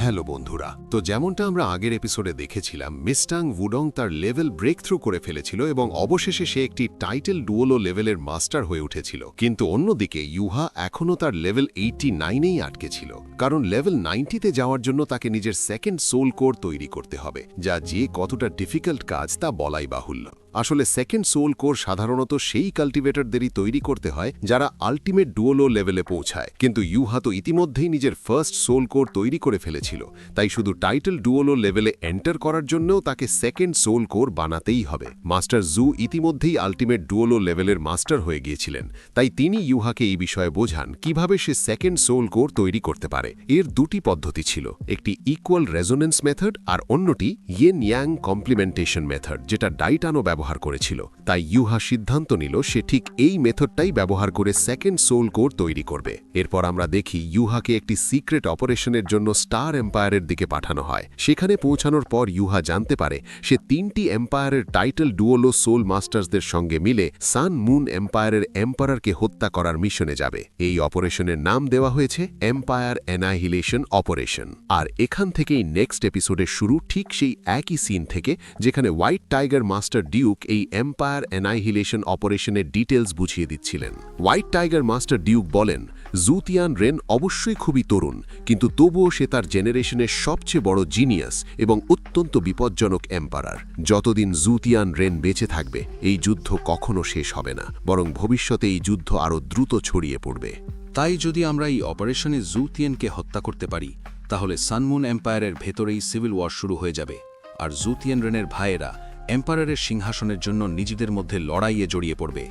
Hello বন্ধুরা, তো যেমনটা আমরা আগের এপিসোডে দেখেছিলাম, মিস্টাং উডং তার লেভেল ব্রেক থ্রু করে ফেলেছিল এবং অবশেষে সে একটি টাইটেল ডুয়োলো লেভেলের মাস্টার হয়ে উঠেছিল। কিন্তু অন্যদিকে ইউহা এখনও তার লেভেল 89-এই আটকে ছিল, কারণ লেভেল 90-তে যাওয়ার জন্য তাকে নিজের সেকেন্ড সোল কোর তৈরি করতে হবে, যা যে কতটা ডিফিকাল্ট কাজ তা বলাই বাহুল্য। আসলে সেকেন্ড সোল কোর সাধারণত সেই কাল্টিভেটরদেরই তৈরি করতে হয় যারা আল্টিমেট ডুয়োলো লেভেলে পৌঁছায়, কিন্তু ইউহা তো ইতিমধ্যেই নিজের ফার্স্ট সোল কোর তৈরি করে ফেলেছিল, তাই শুধু টাইটেল ডুয়োলো লেভেলে এন্টার করার জন্যও তাকে সেকেন্ড সোল কোর বানাতেই হবে। মাস্টার জু ইতিমধ্যেই আল্টিমেট ডুয়োলো লেভেলের মাস্টার হয়ে গিয়েছিলেন, তাই তিনি ইউহাকে এই বিষয়ে বোঝান কিভাবে সে সেকেন্ড সোল কোর তৈরি করতে পারে। এর দুটি পদ্ধতি ছিল, একটি ইকুয়াল রেজোনেন্স মেথড আর অন্যটি ইয়েন ইয়াং কমপ্লিমেন্টেশন মেথড, যেটা ডাইটানো ব্যবহার করেছিল। তাই ইউহা সিদ্ধান্ত নিল সে ঠিক এই মেথডটাই ব্যবহার করে সেকেন্ড সোল কোর তৈরি করবে। এরপর আমরা দেখি ইউহাকে একটি সিক্রেট অপারেশনের জন্য স্টার এম্পায়ারের দিকে পাঠানো হয়। সেখানে পৌঁছানোর পর ইউহা জানতে পারে সে 3টি এম্পায়ারের টাইটেল ডুয়োলো সোল মাস্টার্সদের সঙ্গে মিলে সান মুন এম্পায়ারের এম্পায়ারকে হত্যা করার মিশনে যাবে। এই অপারেশনের নাম দেওয়া হয়েছে এম্পায়ার অ্যানাহিলেশন অপারেশন। আর এখান থেকেই নেক্সট এপিসোডের শুরু, ঠিক সেই একই সিন থেকে যেখানে হোয়াইট টাইগার মাস্টার ডিউক এই এম্পায়ার অ্যানাহিলেশন অপারেশনের ডিটেলস বুঝিয়ে দিচ্ছিলেন। হোয়াইট টাইগার মাস্টার ডিউক বলেন, জু তিয়ানরেন অবশ্যই খুবই তরুণ, কিন্তু তবুও সে তার জেনারেশনের সবচেয়ে বড় জিনিয়াস এবং অত্যন্ত বিপজ্জনক এম্পায়ার। যতদিন জু তিয়ানরেন বেঁচে থাকবে এই যুদ্ধ কখনো শেষ হবে না, বরং ভবিষ্যতে এই যুদ্ধ আরও দ্রুত ছড়িয়ে পড়বে। তাই যদি আমরা এই অপারেশনে জু তিয়ানকে হত্যা করতে পারি, তাহলে সানমুন এম্পায়ারের ভেতরেই সিভিল ওয়ার শুরু হয়ে যাবে, আর জু তিয়ানরেনের ভাইয়েরা এম্পায়ারের সিংহাসনের জন্য নিজেদের মধ্যে লড়াইয়ে জড়িয়ে পড়বে।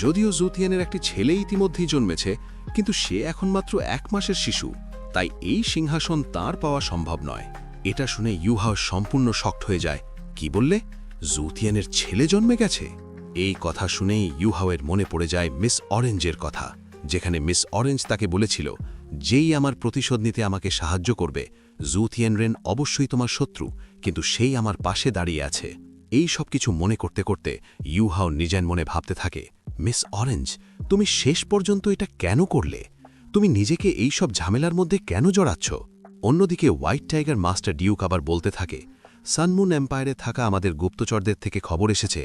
যদিও জু তিয়ানের একটি ছেলে ইতিমধ্যেই জন্মেছে, কিন্তু সে এখন মাত্র 1 মাসের শিশু, তাই এই সিংহাসন তার পাওয়া সম্ভব নয়। এটা শুনে ইউহাও সম্পূর্ণ শকড হয়ে যায়। কি বললে? জু তিয়ানের ছেলে জন্মে গেছে? এই কথা শুনেই ইউহাওয়ের মনে পড়ে যায় মিস অরেঞ্জের কথা, যেখানে মিস অরেঞ্জ তাকে বলেছিল, যেই আমার প্রতিশোধ নিতে আমাকে সাহায্য করবে, জু তিয়ানরেন অবশ্যই তোমার শত্রু, কিন্তু সেই আমার পাশে দাঁড়িয়ে আছে। এই সব কিছু মনে করতে করতে ইউহাও নিজের মনে ভাবতে থাকে, মিস অরেঞ্জ, তুমি শেষ পর্যন্ত এটা কেন করলে? তুমি নিজেকে এই সব ঝামেলার মধ্যে কেন জড়াচ্ছ? অন্যদিকে হোয়াইট টাইগার মাস্টার ডিউক আবার বলতে থাকে, সানমুন এম্পায়ারে থাকা আমাদের গুপ্তচরদের থেকে খবর এসেছে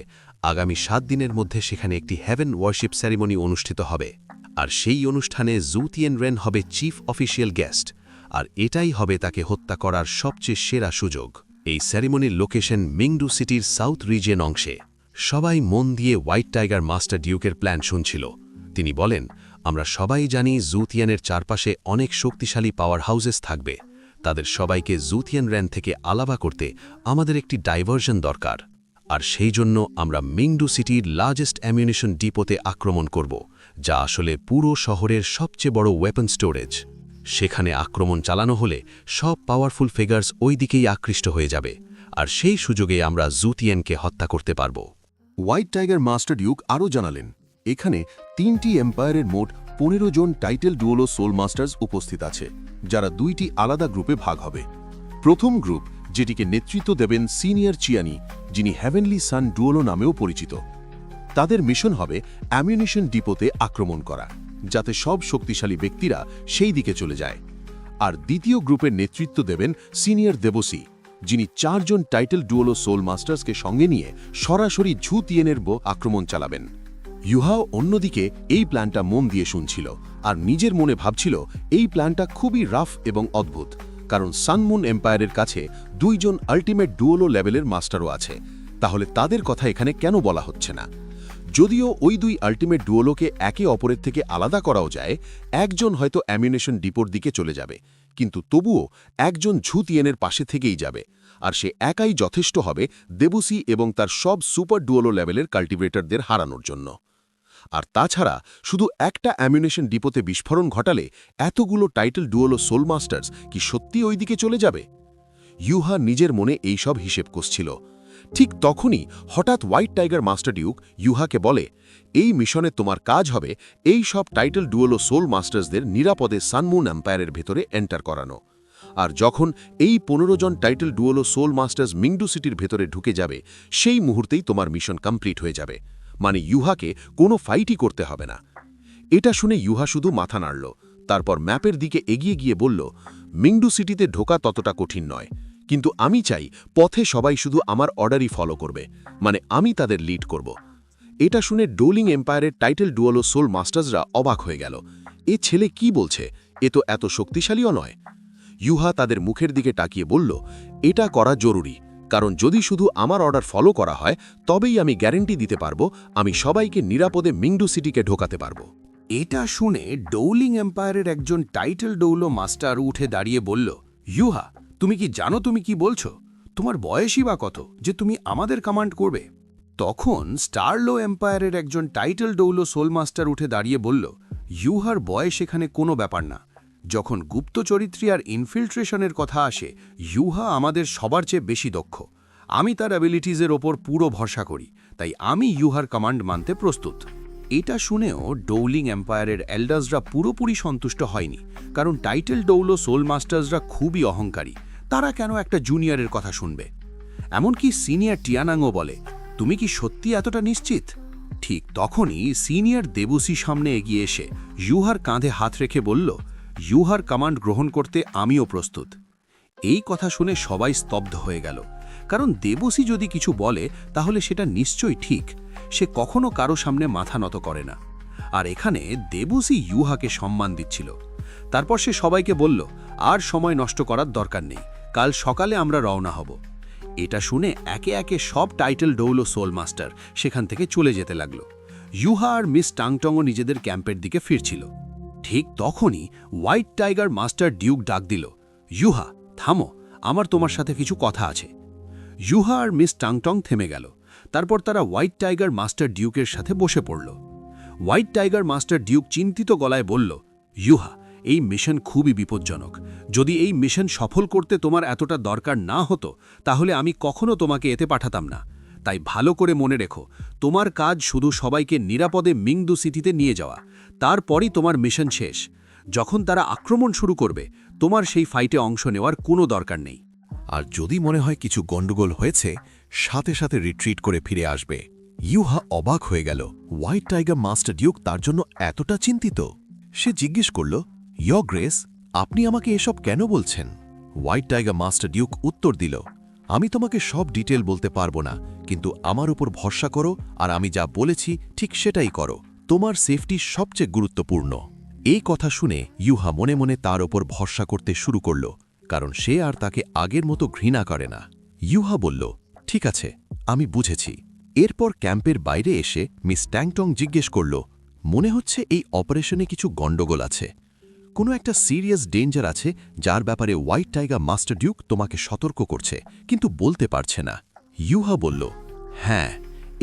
আগামী 7 দিনের মধ্যে সেখানে একটি হেভেন ওয়ার্শিপ সেরিমনি অনুষ্ঠিত হবে, আর সেই অনুষ্ঠানে জু তিয়ানরেন হবে চিফ অফিসিয়াল গেস্ট, আর এটাই হবে তাকে হত্যা করার সবচেয়ে সেরা সুযোগ। এই সেরিমনির লোকেশন মিংডু সিটির সাউথ রিজিয়ন অংশে। সবাই মন দিয়ে হোয়াইট টাইগার মাস্টার ডিউকের প্ল্যান শুনছিল। তিনি বলেন, আমরা সবাই জানি জু তিয়ানের চারপাশে অনেক শক্তিশালী পাওয়ার হাউসেস থাকবে। তাদের সবাইকে জু তিয়ানরেন থেকে আলাদা করতে আমাদের একটি ডাইভার্শন দরকার, আর সেই জন্য আমরা মিংডু সিটির লার্জেস্ট অ্যামিউনিশন ডিপোতে আক্রমণ করব, যা আসলে পুরো শহরের সবচেয়ে বড় ওয়েপন স্টোরেজ। সেখানে আক্রমণ চালানো হলে সব পাওয়ারফুল ফিগার্স ওই দিকেই আকৃষ্ট হয়ে যাবে, আর সেই সুযোগে আমরা জু তিয়ানকে হত্যা করতে পারব। হোয়াইট টাইগার মাস্টার ডিউক আরও জানালেন, এখানে 3টি এম্পায়ারের মোট 15 জন টাইটেল ডুয়োলো সোল মাস্টার্স উপস্থিত আছে, যারা 2টি আলাদা গ্রুপে ভাগ হবে। প্রথম গ্রুপ, যেটিকে নেতৃত্ব দেবেন সিনিয়র চিয়ানি, যিনি হেভেনলি সান ডুয়োলো নামেও পরিচিত। তাদের মিশন হবে অ্যামিউনিশন ডিপোতে আক্রমণ করা, যাতে সব শক্তিশালী ব্যক্তিরা সেই দিকে চলে যায়। আর দ্বিতীয় গ্রুপের নেতৃত্ব দেবেন সিনিয়র দেবসি, যিনি 4 জন টাইটেল ডুয়োলো সোল মাস্টার্সকে সঙ্গে নিয়ে সরাসরি জু তিয়ানের আক্রমণ চালাবেন। ইউহাও অন্যদিকে এই প্ল্যানটা মন দিয়ে শুনছিল, আর নিজের মনে ভাবছিল এই প্ল্যানটা খুবই রাফ এবং অদ্ভুত, কারণ সানমুন এম্পায়ারের কাছে 2 জন আল্টিমেট ডুয়োলো লেভেলের মাস্টারও আছে। তাহলে তাদের কথা এখানে কেন বলা হচ্ছে না? যদিও ওই 2 আল্টিমেট ডুয়োলোকে একে অপরের থেকে আলাদা করাও যায়, একজন হয়তো অ্যামিউনিশন ডিপোর দিকে চলে যাবে, কিন্তু তবুও একজন জু তিয়ানের পাশে থেকেই যাবে, আর সে একাই যথেষ্ট হবে দেবুসি এবং তার সব সুপার ডুয়োলো লেভেলের কাল্টিভেটরদের হারানোর জন্য। আর তাছাড়া শুধু একটা অ্যামিউনিশন ডিপোতে বিস্ফোরণ ঘটালে এতগুলো টাইটেল ডুয়োলো সোল মাস্টার্স কি সত্যি ওই দিকে চলে যাবে? ইউহা নিজের মনে এইসব হিসেব কষছিল। ঠিক তখনই হঠাৎ হোয়াইট টাইগার মাস্টার ডিউক ইউহাকে বলে, এই মিশনে তোমার কাজ হবে এই সব টাইটেল ডুয়োলো সোল মাস্টার্সদের নিরাপদে সানমুন এম্পায়ারের ভেতরে এন্টার করানো। আর যখন এই 15 জন টাইটেল ডুয়োলো সোল মাস্টার্স মিংডু সিটির ভেতরে ঢুকে যাবে, সেই মুহূর্তেই তোমার মিশন কমপ্লিট হয়ে যাবে, মানে ইউহাকে কোনো ফাইটই করতে হবে না। এটা শুনে ইউহা শুধু মাথা নাড়ল, তারপর ম্যাপের দিকে এগিয়ে গিয়ে বলল, মিংডু সিটিতে ঢোকা ততটা কঠিন নয়, কিন্তু আমি চাই পথে সবাই শুধু আমার অর্ডারই ফলো করবে, মানে আমি তাদের লিড করব। এটা শুনে ডোলিং এম্পায়ারের টাইটেল ডুয়েলো সোল মাস্টার্সরা অবাক হয়ে গেল। এ ছেলে কি বলছে? এ তো এত শক্তিশালীও নয়। ইউহা তাদের মুখের দিকে তাকিয়ে বলল, এটা করা জরুরি, কারণ যদি শুধু আমার অর্ডার ফলো করা হয় তবেই আমি গ্যারেন্টি দিতে পারবো আমি সবাইকে নিরাপদে মিংডু সিটিকে ঢোকাতে পারবো। এটা শুনে ডৌলিং এম্পায়ারের একজন টাইটেল ডৌলো মাস্টার উঠে দাঁড়িয়ে বলল, ইউহা, তুমি কি জানো তুমি কি বলছো? তোমার বয়সই বা কত যে তুমি আমাদের কমান্ড করবে? তখন স্টারলো এম্পায়ারের একজন টাইটেল ডৌলো সোল মাস্টার উঠে দাঁড়িয়ে বলল, ইউহার বয়স এখানে কোনো ব্যাপার না। যখন গুপ্তচরিত্রী আর ইনফিল্ট্রেশনের কথা আসে, ইউহা আমাদের সবার চেয়ে বেশি দক্ষ। আমি তার অ্যাবিলিটিজের ওপর পুরো ভরসা করি, তাই আমি ইউহার কমান্ড মানতে প্রস্তুত। এটা শুনেও ডৌলিং এম্পায়ারের এল্ডার্সরা পুরোপুরি সন্তুষ্ট হয়নি, কারণ টাইটেল ডৌলো সোল মাস্টার্সরা খুবই অহংকারী। তারা কেন একটা জুনিয়রের কথা শুনবে? এমনকি সিনিয়র টিয়ানাংও বলে, তুমি কি সত্যি এতটা নিশ্চিত? ঠিক তখনই সিনিয়র দেবুসি সামনে এগিয়ে এসে ইউহার কাঁধে হাত রেখে বলল, ইউহার কমান্ড গ্রহণ করতে আমিও প্রস্তুত। এই কথা শুনে সবাই স্তব্ধ হয়ে গেল, কারণ দেবুসি যদি কিছু বলে তাহলে সেটা নিশ্চয়ই ঠিক। সে কখনো কারো সামনে মাথা নত করে না। আর এখানে দেবুসি ইউহাকে সম্মান দিচ্ছিল। তারপর সে সবাইকে বলল, আর সময় নষ্ট করার দরকার নেই, কাল সকালে আমরা রওনা হব। এটা শুনে একে একে সব টাইটেল ডৌলো সোল মাস্টার সেখান থেকে চলে যেতে লাগলো। ইউহা আর মিস টাংটংও নিজেদের ক্যাম্পের দিকে ফিরছিল। ঠিক তখনই হোয়াইট টাইগার মাস্টার ডিউক ডাক দিল, ইউহা, থামো, আমার তোমার সাথে কিছু কথা আছে। ইউহা আর মিস টাংটং থেমে গেল। তারপর তারা হোয়াইট টাইগার মাস্টার ডিউকের সাথে বসে পড়ল। হোয়াইট টাইগার মাস্টার ডিউক চিন্তিত গলায় বলল, ইউহা, এই মিশন খুবই বিপজ্জনক। যদি এই মিশন সফল করতে তোমার এতটা দরকার না হতো তাহলে আমি কখনো তোমাকে এতে পাঠাতাম না। তাই ভালো করে মনে রেখো, তোমার কাজ শুধু সবাইকে নিরাপদে মিংডু সিটিতে নিয়ে যাওয়া। তারপরই তোমার মিশন শেষ। যখন তারা আক্রমণ শুরু করবে তোমার সেই ফাইটে অংশ নেওয়ার কোনো দরকার নেই। আর যদি মনে হয় কিছু গন্ডগোল হয়েছে, সাথে সাথে রিট্রিট করে ফিরে আসবে। ইউহা অবাক হয়ে গেল, হোয়াইট টাইগার মাস্টার ডিউক তার জন্য এতটা চিন্তিত। সে জিজ্ঞেস করল, ইয়র গ্রেস, আপনি আমাকে এসব কেন বলছেন? হোয়াইট টাইগার মাস্টার ডিউক উত্তর দিল, আমি তোমাকে সব ডিটেল বলতে পারবো না, কিন্তু আমার উপর ভরসা করো আর আমি যা বলেছি ঠিক সেটাই করো। তোমার সেফটি সবচেয়ে গুরুত্বপূর্ণ। এই কথা শুনে ইউহা মনে মনে তার ওপর ভরসা করতে শুরু করল, কারণ সে আর তাকে আগের মতো ঘৃণা করে না। ইউহা বলল, ঠিক আছে, আমি বুঝেছি। এরপর ক্যাম্পের বাইরে এসে মিস ট্যাংটং জিজ্ঞেস করল, মনে হচ্ছে এই অপারেশনে কিছু গণ্ডগোল আছে। কোনো একটা সিরিয়াস ডেঞ্জার আছে যার ব্যাপারে হোয়াইট টাইগার মাস্টার ডিউক তোমাকে সতর্ক করছে, কিন্তু বলতে পারছে না। ইউহা বলল, হ্যাঁ,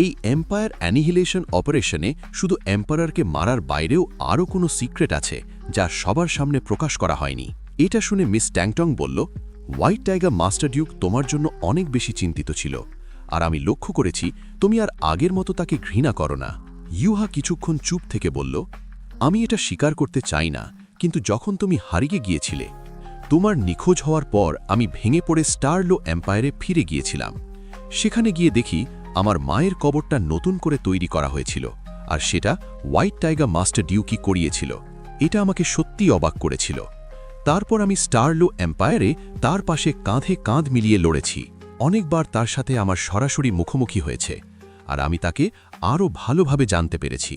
এই এম্পায়ার অ্যানিহিলেশন অপারেশনে শুধু এম্পায়ারকে মারার বাইরেও আরও কোনো সিক্রেট আছে যা সবার সামনে প্রকাশ করা হয়নি। এটা শুনে মিস ট্যাংটং বলল, হোয়াইট টাইগার মাস্টার ডিউক তোমার জন্য অনেক বেশি চিন্তিত ছিল, আর আমি লক্ষ্য করেছি তুমি আর আগের মতো তাকে ঘৃণা করো না। ইউহা কিছুক্ষণ চুপ থেকে বলল, আমি এটা স্বীকার করতে চাই না, কিন্তু যখন তুমি হারিয়ে গিয়েছিলে, তোমার নিখোঁজ হওয়ার পর আমি ভেঙে পড়ে স্টারলো এম্পায়ারে ফিরে গিয়েছিলাম। সেখানে গিয়ে দেখি আমার মায়ের কবরটা নতুন করে তৈরি করা হয়েছিল, আর সেটা হোয়াইট টাইগার মাস্টার ডিউকই করিয়েছিল। এটা আমাকে সত্যিই অবাক করেছিল। তারপর আমি স্টারলো এম্পায়ারে তার পাশে কাঁধে কাঁধ মিলিয়ে লড়েছি। অনেকবার তার সাথে আমার সরাসরি মুখোমুখি হয়েছে, আর আমি তাকে আরও ভালোভাবে জানতে পেরেছি।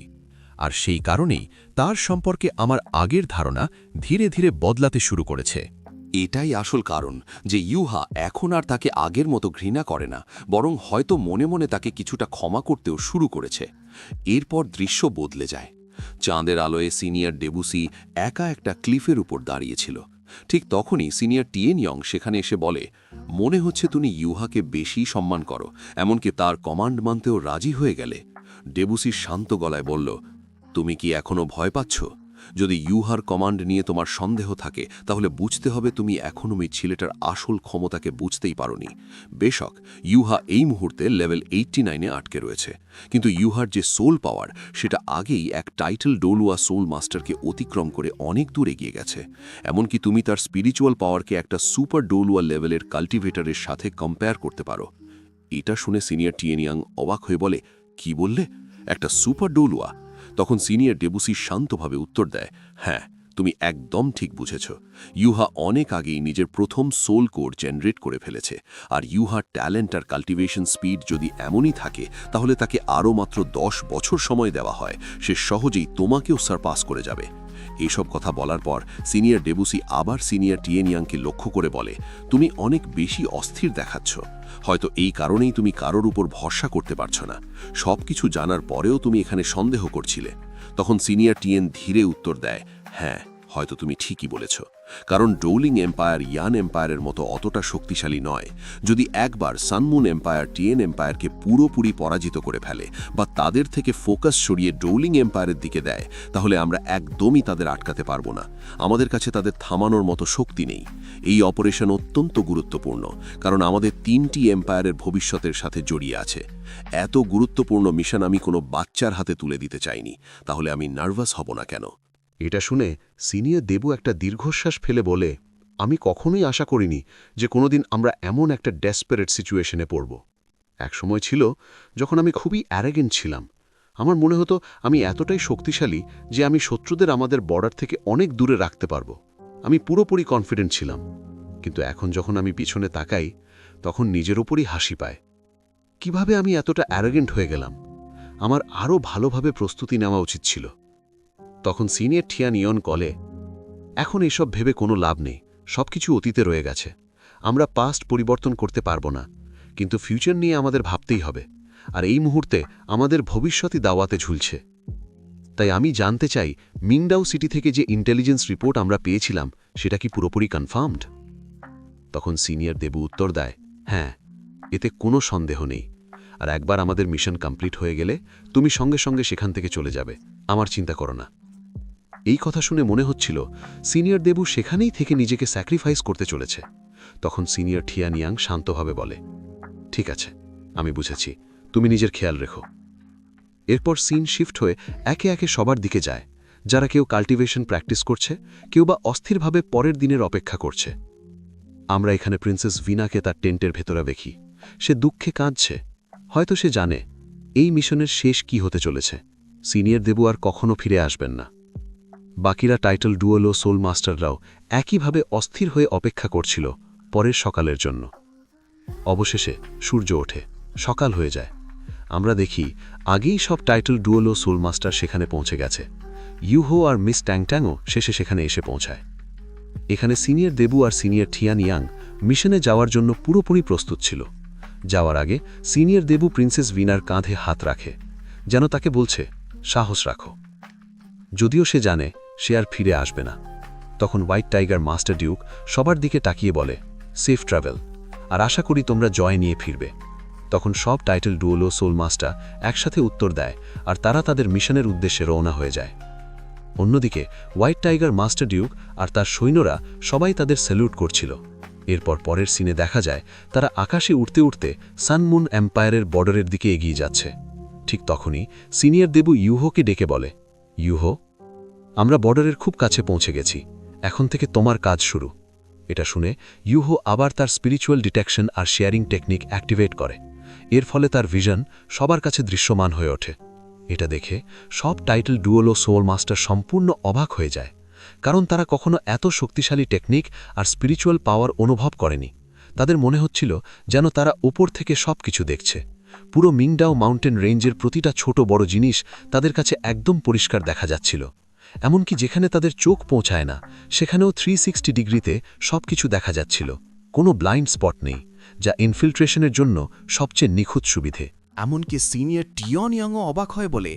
আর সেই কারণেই তার সম্পর্কে আমার আগের ধারণা ধীরে ধীরে বদলাতে শুরু করেছে। এটাই আসল কারণ যে ইউহা এখন আর তাকে আগের মতো ঘৃণা করে না, বরং হয়তো মনে মনে তাকে কিছুটা ক্ষমা করতেও শুরু করেছে। এরপর দৃশ্য বদলে যায়। চাঁদের আলোয় সিনিয়র ডেবুসি একা একটা ক্লিফের উপর দাঁড়িয়েছিল। ঠিক তখনই সিনিয়র টিয়েনইয়ং সেখানে এসে বলে, মনে হচ্ছে তুমি ইউহাকে বেশি সম্মান করো, এমনকি তার কমান্ড মানতেও রাজি হয়ে গেলে। ডেবুসি শান্ত গলায় বলল, তুমি কি এখনো ভয় পাচ্ছ? যদি ইউহার কমান্ড নিয়ে তোমার সন্দেহ থাকে তাহলে বুঝতে হবে তুমি এখনও ওই ছেলেটার আসল ক্ষমতাকে বুঝতেই পারোনি। বেশক ইউহা এই মুহূর্তে লেভেল 89-এ আটকে রয়েছে, কিন্তু ইউহার যে সোল পাওয়ার সেটা আগেই এক টাইটেল ডোলুয়া সোল মাস্টারকে অতিক্রম করে অনেক দূর এগিয়ে গেছে। এমনকি তুমি তার স্পিরিচুয়াল পাওয়ারকে একটা সুপার ডোলুয়া লেভেলের কাল্টিভেটরের সাথে কম্পেয়ার করতে পারো। এটা শুনে সিনিয়র টিয়েনইয়ং অবাক হয়ে বলে, কি বললে? একটা সুপার ডোলুয়া? তখন সিনিয়র ডেবুসি শান্তভাবে উত্তর দেয়, হ্যাঁ, তুমি একদম ঠিক বুঝেছ। ইউহা অনেক আগেই নিজের প্রথম সোল কোর জেনারেট করে ফেলেছে, আর ইউহার ট্যালেন্ট আর কাল্টিভেশন স্পিড যদি এমনই থাকে তাহলে তাকে আরও মাত্র 10 বছর সময় দেওয়া হয়, সে সহজেই তোমাকেও সারপাস করে যাবে। এইসব কথা বলার পর সিনিয়র ডেবুসি আবার সিনিয়র টিয়েনিয়াংকে লক্ষ্য করে বলে, তুমি অনেক বেশি অস্থির দেখাচ্ছ। হয়তো এই কারণেই তুমি কারোর উপর ভরসা করতে পারছো না। সব কিছু জানার পরেও তুমি এখানে সন্দেহ করছিলে। তখন সিনিয়র টিয়েন ধীরে উত্তর দেয়, হ্যাঁ, হয়তো তুমি ঠিকই বলেছ। কারণ ডোলিং এম্পায়ার ইয়ান এম্পায়ারের মতো অতটা শক্তিশালী নয়। যদি একবার সানমুন এম্পায়ার টিয়েন এম্পায়ারকে পুরোপুরি পরাজিত করে ফেলে বা তাদের থেকে ফোকাস সরিয়ে ডোলিং এম্পায়ারের দিকে দেয়, তাহলে আমরা একদমই তাদের আটকাতে পারবো না। আমাদের কাছে তাদের থামানোর মতো শক্তি নেই। এই অপারেশন অত্যন্ত গুরুত্বপূর্ণ, কারণ আমাদের 3টি এম্পায়ারের ভবিষ্যতের সাথে জড়িয়ে আছে। এত গুরুত্বপূর্ণ মিশন আমি কোনো বাচ্চার হাতে তুলে দিতে চাইনি। তাহলে আমি নার্ভাস হব না কেন? এটা শুনে সিনিয়র দেবু একটা দীর্ঘশ্বাস ফেলে বলে, আমি কখনোই আশা করিনি যে কোনোদিন আমরা এমন একটা ডেসপারেট সিচুয়েশনে পড়ব। একসময় ছিল যখন আমি খুবই অ্যারেগেন্ট ছিলাম। আমার মনে হতো আমি এতটাই শক্তিশালী যে আমি শত্রুদের আমাদের বর্ডার থেকে অনেক দূরে রাখতে পারবো। আমি পুরোপুরি কনফিডেন্ট ছিলাম। কিন্তু এখন যখন আমি পিছনে তাকাই, তখন নিজের ওপরই হাসি পায়। কিভাবে আমি এতটা অ্যারেগেন্ট হয়ে গেলাম? আমার আরও ভালোভাবে প্রস্তুতি নেওয়া উচিত ছিল। তখন সিনিয়র টিয়ানিয়ন কলে, এখন এসব ভেবে কোনো লাভ নেই, সব কিছু অতীতে রয়ে গেছে। আমরা পাস্ট পরিবর্তন করতে পারবো না, কিন্তু ফিউচার নিয়ে আমাদের ভাবতেই হবে। আর এই মুহূর্তে আমাদের ভবিষ্যৎই দাওয়াতে ঝুলছে। তাই আমি জানতে চাই, মিংডাও সিটি থেকে যে ইন্টেলিজেন্স রিপোর্ট আমরা পেয়েছিলাম সেটা কি পুরোপুরি কনফার্মড? তখন সিনিয়র দেবু উত্তর দেয়, হ্যাঁ, এতে কোনো সন্দেহ নেই। আর একবার আমাদের মিশন কমপ্লিট হয়ে গেলে তুমি সঙ্গে সঙ্গে সেখান থেকে চলে যাবে, আমার চিন্তা করো না। এই কথা শুনে মনে হচ্ছিল সিনিয়র দেবু সেখানেই থেকে নিজেকে স্যাক্রিফাইস করতে চলেছে। তখন সিনিয়র টিয়ানিয়াং শান্তভাবে বলে, ঠিক আছে, আমি বুঝেছি, তুমি নিজের খেয়াল রেখো। এরপর সিন শিফট হয়ে একে একে সবার দিকে যায়, যারা কেউ কাল্টিভেশন প্র্যাকটিস করছে, কেউ বা অস্থিরভাবে পরের দিনের অপেক্ষা করছে। আমরা এখানে প্রিন্সেস ভিনাকে তার টেন্টের ভেতরে দেখি। সে দুঃখে কাঁদছে। হয়তো সে জানে এই মিশনের শেষ কি হতে চলেছে। সিনিয়র দেবু আর কখনো ফিরে আসবেন না। বাকিরা টাইটেল ডুয়েল ও সোল মাস্টাররাও একইভাবে অস্থির হয়ে অপেক্ষা করছিল পরের সকালের জন্য। অবশেষে সূর্য ওঠে, সকাল হয়ে যায়। আমরা দেখি আগেই সব টাইটেল ডুয়েল ও সোল মাস্টার সেখানে পৌঁছে গেছে। ইউহো আর মিস ট্যাংট্যাংও শেষে সেখানে এসে পৌঁছায়। এখানে সিনিয়র দেবু আর সিনিয়র টিয়ানিয়াং মিশনে যাওয়ার জন্য পুরোপুরি প্রস্তুত ছিল। যাওয়ার আগে সিনিয়র দেবু প্রিন্সেস ভিনার কাঁধে হাত রাখে, যেন তাকে বলছে, সাহস রাখো। যদিও সে জানে সে আর ফিরে আসবে না। তখন হোয়াইট টাইগার মাস্টার ডিউক সবার দিকে তাকিয়ে বলে, সেফ ট্রাভেল, আর আশা করি তোমরা জয় নিয়ে ফিরবে। তখন সব টাইটেল ডুয়েল ও সোল মাস্টার একসাথে উত্তর দেয়, আর তারা তাদের মিশনের উদ্দেশ্যে রওনা হয়ে যায়। অন্যদিকে হোয়াইট টাইগার মাস্টার ডিউক আর তার সৈন্যরা সবাই তাদের স্যালুট করছিল। এরপর পরের সিনে দেখা যায় তারা আকাশে উঠতে উঠতে সানমুন এম্পায়ারের বর্ডারের দিকে এগিয়ে যাচ্ছে। ঠিক তখনই সিনিয়র দেবু ইউহোকে ডেকে বলে, ইউহো, আমরা বর্ডারের খুব কাছে পৌঁছে গেছি, এখন থেকে তোমার কাজ শুরু। এটা শুনে ইউহো আবার তার স্পিরিচুয়াল ডিটেকশন আর শেয়ারিং টেকনিক অ্যাক্টিভেট করে। এর ফলে তার ভিশন সবার কাছে দৃশ্যমান হয়ে ওঠে। এটা দেখে সব টাইটেল ডুয়েল ও সোল মাস্টার সম্পূর্ণ অবাক হয়ে যায়, কারণ তারা কখনো এত শক্তিশালী টেকনিক আর স্পিরিচুয়াল পাওয়ার অনুভব করেনি। তাদের মনে হচ্ছিল যেন তারা উপর থেকে সব কিছু দেখছে। পুরো মিংডাও মাউন্টেন রেঞ্জের প্রতিটা ছোট বড় জিনিস তাদের কাছে একদম পরিষ্কার দেখা যাচ্ছিল। এমনকি যেখানে তাদের চোখ পৌঁছায় না, সেখানেও 360 ডিগ্রিতে সব কিছু দেখা যাচ্ছিল। কোনো ব্লাইন্ড স্পট নেই, যা ইনফিল্ট্রেশনের জন্য সবচেয়ে নিখুঁত সুবিধে। এমনকি সিনিয়র টিয়ানিয়াংও অবাক হয় বলে,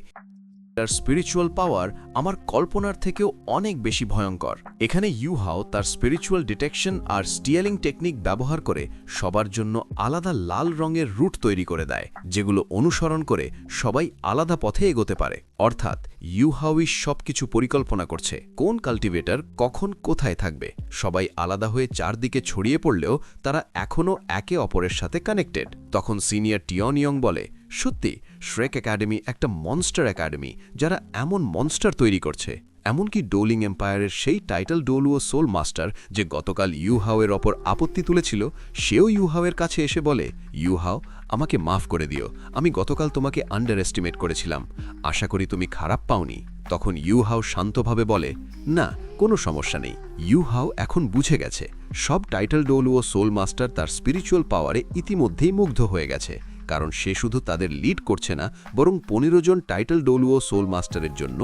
তার স্পিরিচুয়াল পাওয়ার আমার কল্পনার থেকেও অনেক বেশি ভয়ঙ্কর। এখানে ইউহাও তার স্পিরিচুয়াল ডিটেকশন আর স্টিয়ালিং টেকনিক ব্যবহার করে সবার জন্য আলাদা লাল রঙের রুট তৈরি করে দেয়, যেগুলো অনুসরণ করে সবাই আলাদা পথে এগোতে পারে। অর্থাৎ ইউহাওই সবকিছু পরিকল্পনা করছে, কোন কাল্টিভেটর কখন কোথায় থাকবে। সবাই আলাদা হয়ে চারদিকে ছড়িয়ে পড়লেও তারা এখনও একে অপরের সাথে কানেক্টেড। তখন সিনিয়র টিয়ানিয়াং বলে, সত্যি শ্রেক একাডেমি একটা মনস্টার একাডেমি, যারা এমন মনস্টার তৈরি করছে। এমনকি ডোলিং এম্পায়ারের সেই টাইটেল ডোলুও সোল মাস্টার যে গতকাল ইউহাওয়ের ওপর আপত্তি তুলেছিল, সেও ইউহাওয়ের কাছে এসে বলে, ইউহাও, আমাকে মাফ করে দিও, আমি গতকাল তোমাকে আন্ডার এস্টিমেট করেছিলাম, আশা করি তুমি খারাপ পাওনি। তখন ইউহাও শান্তভাবে বলে, না, কোনো সমস্যা নেই। ইউহাও এখন বুঝে গেছে সব টাইটেল ডোলুও সোল মাস্টার তার স্পিরিচুয়াল পাওয়ারে ইতিমধ্যেই মুগ্ধ হয়ে গেছে, কারণ সে শুধু তাদের লিড করছে না, বরং 15 জন টাইটেল ডোলুও সোল মাস্টারের জন্য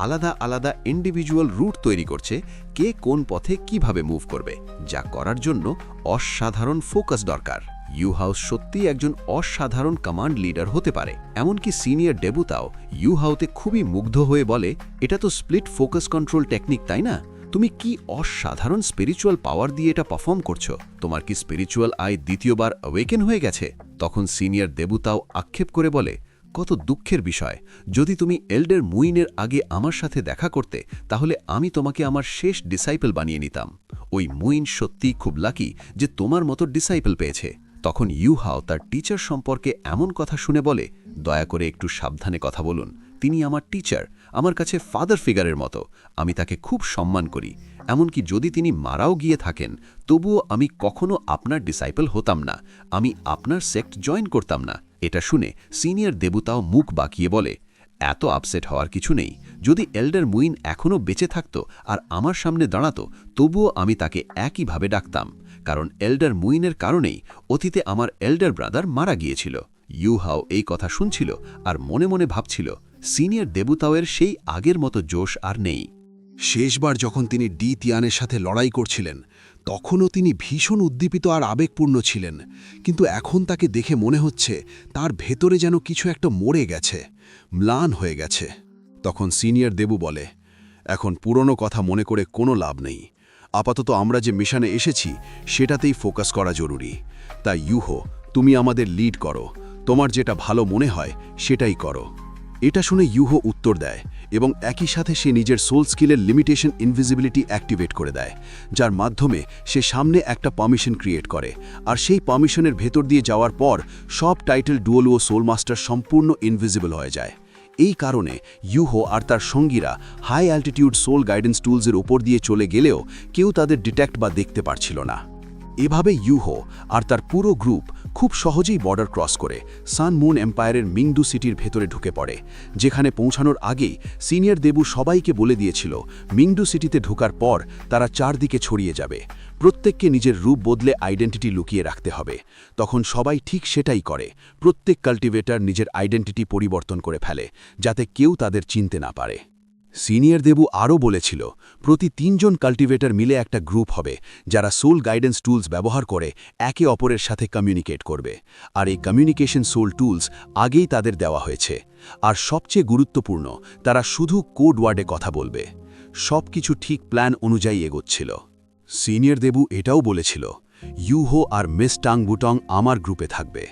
আলাদা আলাদা ইন্ডিভিজুয়াল রুট তৈরি করছে, কে কোন পথে কিভাবে মুভ করবে, যা করার জন্য অসাধারণ ফোকাস দরকার। ইউহাও সত্যিই একজন অসাধারণ কমান্ড লিডার হতে পারে। এমনকি সিনিয়র ডেবুতাও ইউহাওতে খুবই মুগ্ধ হয়ে বলে, এটা তো স্প্লিট ফোকাস কন্ট্রোল টেকনিক, তাই না? তুমি কি অসাধারণ স্পিরিচুয়াল পাওয়ার দিয়ে এটা পারফর্ম করছো, তোমার কি স্পিরিচুয়াল আই দ্বিতীয়বার অ্যাওয়েকেন হয়ে গেছে? তখন সিনিয়র দেবতাও আক্ষেপ করে বলে, কত দুঃখের বিষয়, যদি তুমি এল্ডার মুইনের আগে আমার সাথে দেখা করতে, তাহলে আমি তোমাকে আমার শেষ ডিসাইপল বানিয়ে নিতাম। ওই মুইন সত্যিই খুব লাকি যে তোমার মতো ডিসাইপল পেয়েছে। তখন ইউহাও তার টিচার সম্পর্কে এমন কথা শুনে বলে, দয়া করে একটু সাবধানে কথা বলুন, তিনি আমার টিচার, আমার কাছে ফাদার ফিগারের মতো, আমি তাকে খুব সম্মান করি। এমনকি যদি তিনি মারাও গিয়ে থাকেন, তবুও আমি কখনো আপনার ডিসাইপল হতাম না, আমি আপনার সেক্ট জয়েন করতাম না। এটা শুনে সিনিয়র দেবতাও মুখ বাঁকিয়ে বলে, এত আপসেট হওয়ার কিছু নেই, যদি এল্ডার মুইন এখনও বেঁচে থাকত আর আমার সামনে দাঁড়াতো, তবুও আমি তাকে একইভাবে ডাকতাম, কারণ এল্ডার মুইনের কারণেই অতীতে আমার এল্ডার ব্রাদার মারা গিয়েছিল। ইউহাও এই কথা শুনছিল আর মনে মনে ভাবছিল, সিনিয়র দেবতাওয়ের সেই আগের মতো জোশ আর নেই। শেষবার যখন তিনি ডি তিয়ানের সাথে লড়াই করছিলেন, তখনও তিনি ভীষণ উদ্দীপিত আর আবেগপূর্ণ ছিলেন, কিন্তু এখন তাকে দেখে মনে হচ্ছে তার ভেতরে যেন কিছু একটা মরে গেছে, ম্লান হয়ে গেছে। তখন সিনিয়র দেবু বলে, এখন পুরনো কথা মনে করে কোনো লাভ নেই, আপাতত আমরা যে মিশনে এসেছি সেটাতেই ফোকাস করা জরুরি। তাই ইউহো, তুমি আমাদের লিড করো, তোমার যেটা ভালো মনে হয় সেটাই করো। এটা শুনে ইউহো উত্তর দেয় এবং একই সাথে সে নিজের সোল স্কিলের লিমিটেশন ইনভিজিবিলিটি অ্যাক্টিভেট করে দেয়, যার মাধ্যমে সে সামনে একটা পারমিশন ক্রিয়েট করে, আর সেই পারমিশনের ভেতর দিয়ে যাওয়ার পর সব টাইটেল ডুয়েল ও সোল মাস্টার সম্পূর্ণ ইনভিজিবল হয়ে যায়। এই কারণে ইউহো আর তার সঙ্গীরা হাই অ্যাল্টিটিউড সোল গাইডেন্স টুলসের ওপর দিয়ে চলে গেলেও কেউ তাদের ডিটেক্ট বা দেখতে পারছিল না। এভাবে ইউহো আর তার পুরো গ্রুপ খুব সহজেই বর্ডার ক্রস করে সান মুন এম্পায়ারের মিংডু সিটির ভেতরে ঢুকে পড়ে, যেখানে পৌঁছানোর আগেই সিনিয়র দেবু সবাইকে বলে দিয়েছিল মিংডু সিটিতে ঢোকার পর তারা চারদিকে ছড়িয়ে যাবে, প্রত্যেককে নিজের রূপ বদলে আইডেন্টিটি লুকিয়ে রাখতে হবে। তখন সবাই ঠিক সেটাই করে, প্রত্যেক কাল্টিভেটর নিজের আইডেন্টিটি পরিবর্তন করে ফেলে, যাতে কেউ তাদের চিনতে না পারে। সিনিয়র দেবু আরও বলেছিল, প্রতি 3 জন কাল্টিভেটর মিলে একটা গ্রুপ হবে, যারা সোল গাইডেন্স টুলস ব্যবহার করে একে অপরের সাথে কমিউনিকেট করবে, আর এই কমিউনিকেশন সোল টুলস আগেই তাদের দেওয়া হয়েছে। আর সবচেয়ে গুরুত্বপূর্ণ, তারা শুধু কোড ওয়ার্ডে কথা বলবে। সব কিছু ঠিক প্ল্যান অনুযায়ী এগোচ্ছিল। সিনিয়র দেবু এটাও বলেছিল, ইউহো আর মিস টাং বুটং আমার গ্রুপে থাকবে।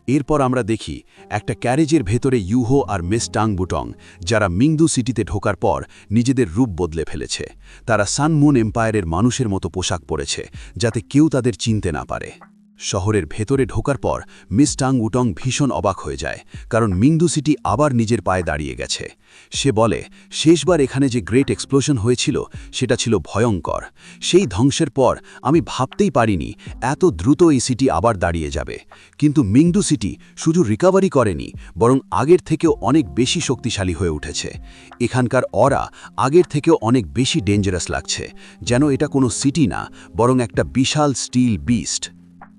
এরপর আমরা দেখি একটা ক্যারেজের ভেতরে ইউহো আর মিস টাং বুটং, যারা মিংদু সিটিতে ঢোকার পর নিজেদের রূপ বদলে ফেলেছে। তারা সান মুন এম্পায়ারের মানুষের মতো পোশাক পরেছে, যাতে কেউ তাদের চিনতে না পারে। শহরের ভেতরে ঢোকার পর মিস টাং উটং ভীষণ অবাক হয়ে যায়, কারণ মিংদু সিটি আবার নিজের পায়ে দাঁড়িয়ে গেছে। সে বলে, শেষবার এখানে যে গ্রেট এক্সপ্লোশন হয়েছিল সেটা ছিল ভয়ঙ্কর। সেই ধ্বংসের পর আমি ভাবতেই পারিনি এত দ্রুত এই সিটি আবার দাঁড়িয়ে যাবে। কিন্তু মিংদু সিটি শুধু রিকভারি করেনি, বরং আগের থেকেও অনেক বেশি শক্তিশালী হয়ে উঠেছে। এখানকার অরা আগের থেকেও অনেক বেশি ডেঞ্জারাস লাগছে, যেন এটা কোনো সিটি না, বরং একটা বিশাল স্টিল বিস্ট।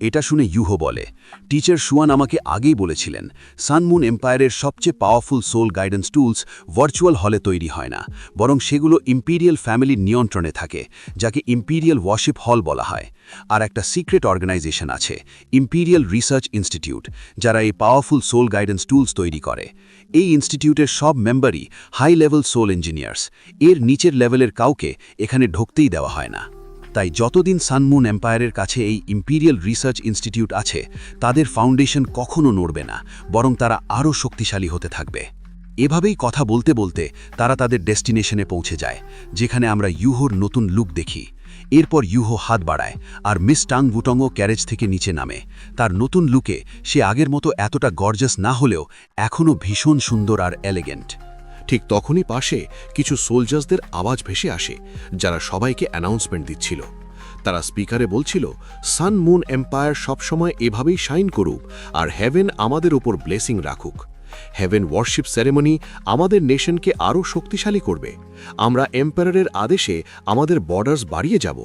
এটা শুনে ইউহো বলে, টিচার শুয়ান আমাকে আগেই বলেছিলেন, সান মুন এম্পায়ারের সবচেয়ে powerful soul guidance tools virtual হলে তৈরি হয় না, বরং সেগুলো ইম্পিরিয়াল ফ্যামিলির নিয়ন্ত্রণে থাকে, যাকে ইম্পিরিয়াল ওয়ার্শিপ হল বলা হয়। আর একটা সিক্রেট অর্গানাইজেশন আছে, ইম্পিরিয়াল রিসার্চ ইনস্টিটিউট, যারা এই পাওয়ারফুল সোল গাইডেন্স টুলস তৈরি করে। এই ইনস্টিটিউটের সব মেম্বারই হাই লেভেল সোল ইঞ্জিনিয়ার্স, এর নিচের লেভেলের কাউকে এখানে ঢুকতেই দেওয়া হয় না। তাই যতদিন সান মুন এম্পায়ারের কাছে এই ইম্পিরিয়াল রিসার্চ ইনস্টিটিউট আছে, তাদের ফাউন্ডেশন কখনো নড়বে না, বরং তারা আরও শক্তিশালী হতে থাকবে। এভাবেই কথা বলতে বলতে তারা তাদের ডেস্টিনেশনে পৌঁছে যায়, যেখানে আমরা ইউহোর নতুন লুক দেখি। এরপর ইউহো হাত বাড়ায় আর মিস টাং বুটংও ক্যারেজ থেকে নিচে নামে। তার নতুন লুকে সে আগের মতো এতটা গর্জাস না হলেও এখনও ভীষণ সুন্দর আর এলিগেন্ট। ঠিক তখনই পাশে কিছু সোলজার্সদের আওয়াজ ভেসে আসে, যারা সবাইকে অ্যানাউন্সমেন্ট দিচ্ছিল। তারা স্পিকারে বলছিল, সান মুন এম্পায়ার সবসময় এভাবেই শাইন করুক আর হেভেন আমাদের ওপর ব্লেসিং রাখুক। হেভেন ওয়ার্শিপ সেরেমনি আমাদের নেশনকে আরও শক্তিশালী করবে। আমরা এম্পায়ারের আদেশে আমাদের বর্ডার্স বাড়িয়ে যাব,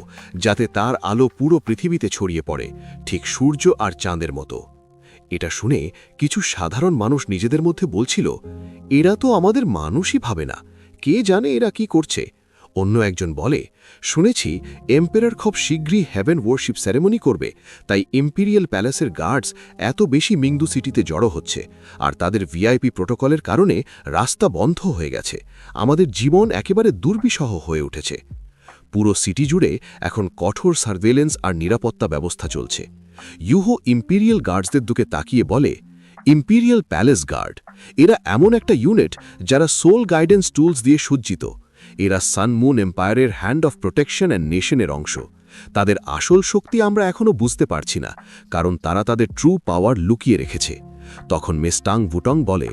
যাতে তার আলো পুরো পৃথিবীতে ছড়িয়ে পড়ে, ঠিক সূর্য আর চাঁদের মতো। এটা শুনে কিছু সাধারণ মানুষ নিজেদের মধ্যে বলছিল, এরা তো আমাদের মানুষই ভাবে না, কে জানে এরা কি করছে। অন্য একজন বলে, শুনেছি এম্পায়ার খুব শীঘ্রই হেভেন ওয়ার্শিপ সেরেমনি করবে, তাই ইম্পিরিয়াল প্যালেসের গার্ডস এত বেশি মিংদু সিটিতে জড়ো হচ্ছে, আর তাদের ভিআইপি প্রোটোকলের কারণে রাস্তা বন্ধ হয়ে গেছে। আমাদের জীবন একেবারে দুর্বিষহ হয়ে উঠেছে। পুরো সিটি জুড়ে এখন কঠোর সার্ভেলেন্স আর নিরাপত্তা ব্যবস্থা চলছে। ইউহো ইম্পিরিয়াল গার্ডসদের দিকে তাকিয়ে বলে, ইম্পিরিয়াল প্যালেস গার্ড, এরা এমন একটা ইউনিট যারা সোল গাইডেন্স টুলস দিয়ে সজ্জিত। এরা সান মুন এম্পায়ারের হ্যান্ড অফ প্রোটেকশন অ্যান্ড নেশনের অংশ। তাদের আসল শক্তি আমরা এখনও বুঝতে পারছি না, কারণ তারা তাদের ট্রু পাওয়ার লুকিয়ে রেখেছে। তখন মিস টাং ভুটং বলে,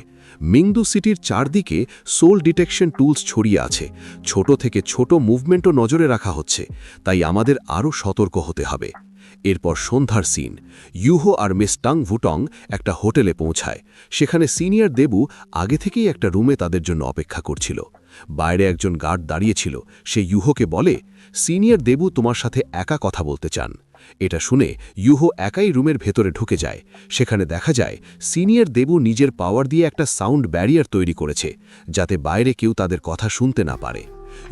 মিংদু সিটির চারদিকে সোল ডিটেকশন টুলস ছড়িয়ে আছে, ছোট থেকে ছোট মুভমেন্টও নজরে রাখা হচ্ছে, তাই আমাদের আরও সতর্ক হতে হবে। এরপর সন্ধ্যার সিন। ইউহো আর মিস টাং ভুটং একটা হোটেলে পৌঁছায়। সেখানে সিনিয়র দেবু আগে থেকেই একটা রুমে তাদের জন্য অপেক্ষা করছিল। বাইরে একজন গার্ড দাঁড়িয়েছিল। সে ইউহোকে বলে, সিনিয়র দেবু তোমার সাথে একা কথা বলতে চান। এটা শুনে ইউহো একাই রুমের ভেতরে ঢুকে যায়। সেখানে দেখা যায় সিনিয়র দেবু নিজের পাওয়ার দিয়ে একটা সাউন্ড ব্যারিয়ার তৈরি করেছে, যাতে বাইরে কেউ তাদের কথা শুনতে না পারে।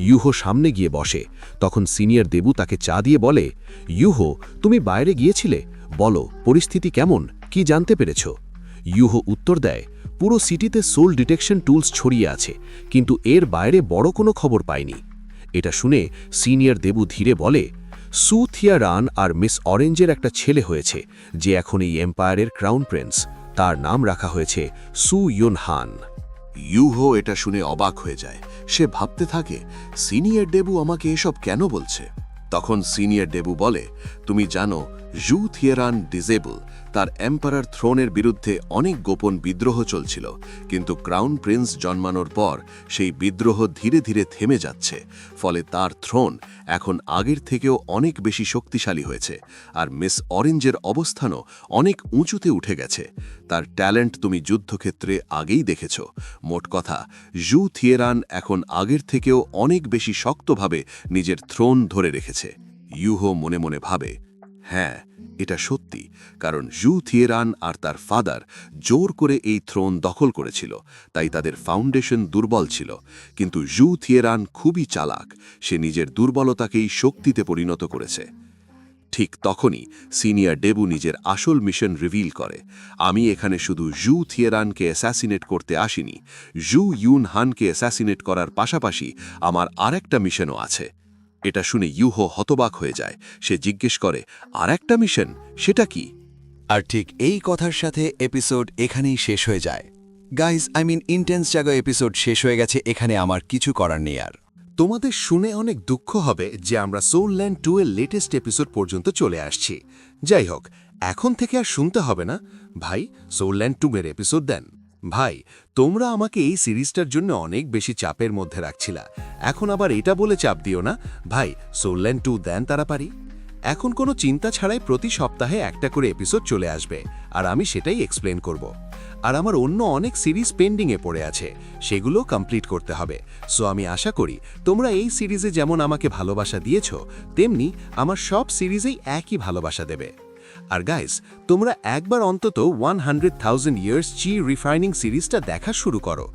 ইউহো সামনে গিয়ে বসে। তখন সিনিয়র দেবু তাকে চা দিয়ে বলে, ইউহো, তুমি বাইরে গিয়েছিলে, বলো পরিস্থিতি কেমন, কি জানতে পেরেছ? ইউহো উত্তর দেয়, পুরো সিটিতে সোল ডিটেকশন টুলস ছড়িয়ে আছে, কিন্তু এর বাইরে বড় কোনো খবর পাইনি। এটা শুনে সিনিয়র দেবু ধীরে বলে, সু থিয়ারান আর মিস অরেঞ্জের একটা ছেলে হয়েছে, যে এখন এই এম্পায়ারের ক্রাউন প্রিন্স। তার নাম রাখা হয়েছে সু ইউন হান। ইউহো এটা শুনে অবাক হয়ে যায়। সে ভাবতে থাকে, সিনিয়র ডেবু আমাকে এসব কেন বলছে? তখন সিনিয়র ডেবু বলে, তুমি জানো জু থিয়েরান ডিজেবল, তার এম্পারার থ্রোনের বিরুদ্ধে অনেক গোপন বিদ্রোহ চলছিল, কিন্তু ক্রাউন প্রিন্স জন্মানোর পর সেই বিদ্রোহ ধীরে ধীরে থেমে যাচ্ছে। ফলে তার থ্রোন এখন আগের থেকেও অনেক বেশি শক্তিশালী হয়েছে, আর মিস অরেঞ্জের অবস্থানও অনেক উঁচুতে উঠে গেছে। তার ট্যালেন্ট তুমি যুদ্ধক্ষেত্রে আগেই দেখেছ। মোট কথা, জু থিয়েরান এখন আগের থেকেও অনেক বেশি শক্তভাবে নিজের থ্রোন ধরে রেখেছে। ইউহো মনে মনে ভাবে, হ্যাঁ, এটা সত্যি, কারণ জু থিয়েরান আর তার ফাদার জোর করে এই থ্রোন দখল করেছিল, তাই তাদের ফাউন্ডেশন দুর্বল ছিল। কিন্তু জু থিয়েরান খুবই চালাক, সে নিজের দুর্বলতাকেই শক্তিতে পরিণত করেছে। ঠিক তখনই সিনিয়র ডেবু নিজের আসল মিশন রিভিল করে, আমি এখানে শুধু জু থিয়েরানকে অ্যাসাসিনেট করতে আসিনি, জু ইউন হানকে অ্যাসাসিনেট করার পাশাপাশি আমার আরেকটা মিশনও আছে। এটা শুনে ইউহো হতবাক হয়ে যায়। সে জিজ্ঞেস করে, আর একটা মিশন, সেটা কি? আর ঠিক এই কথার সাথে এপিসোড এখানেই শেষ হয়ে যায়। গাইজ, ইন্টেন্স জায়গা এপিসোড শেষ হয়ে গেছে, এখানে আমার কিছু করার নেই আর। তোমাদের শুনে অনেক দুঃখ হবে যে আমরা সোলল্যান্ড 2 এর লেটেস্ট এপিসোড পর্যন্ত চলে আসছি। যাই হোক, এখন থেকে আর শুনতে হবে না, ভাই সোলল্যান্ড 2 এর এপিসোড দেন। ভাই, তোমরা আমাকে এই সিরিজটার জন্য অনেক বেশি চাপের মধ্যে রাখছিলা, এখন আবার এটা বলে চাপ দিও না, ভাই সোলল্যান্ড 2 দেন তাড়াতাড়ি। এখন কোনো চিন্তা ছাড়াই প্রতি সপ্তাহে একটা করে এপিসোড চলে আসবে, আর আমি সেটাই এক্সপ্লেন করব। আর আমার অন্য অনেক সিরিজ পেন্ডিংয়ে পড়ে আছে, সেগুলো কমপ্লিট করতে হবে। সো আমি আশা করি তোমরা এই সিরিজে যেমন আমাকে ভালোবাসা দিয়েছ, তেমনি আমার সব সিরিজেই একই ভালোবাসা দেবে। আর গাইস, তোমরা একবার অন্তত 100,000 ইয়ার্স চি রিফাইনিং সিরিজটা দেখা শুরু করো।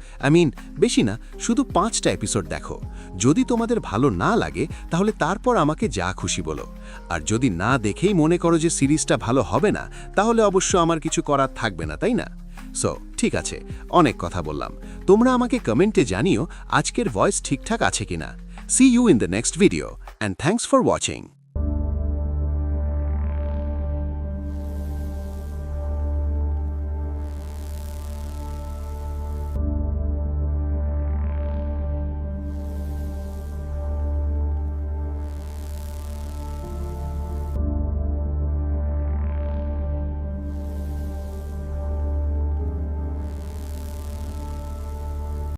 বেশি না, শুধু 5টা এপিসোড দেখো। যদি তোমাদের ভালো না লাগে তাহলে তারপর আমাকে যা খুশি বলো। আর যদি না দেখেই মনে করো যে সিরিজটা ভালো হবে না, তাহলে অবশ্য আমার কিছু করার থাকবে না, তাই না? সো ঠিক আছে, অনেক কথা বললাম। তোমরা আমাকে কমেন্টে জানিও আজকের ভয়েস ঠিকঠাক আছে কিনা। See you in the next video, and thanks for watching.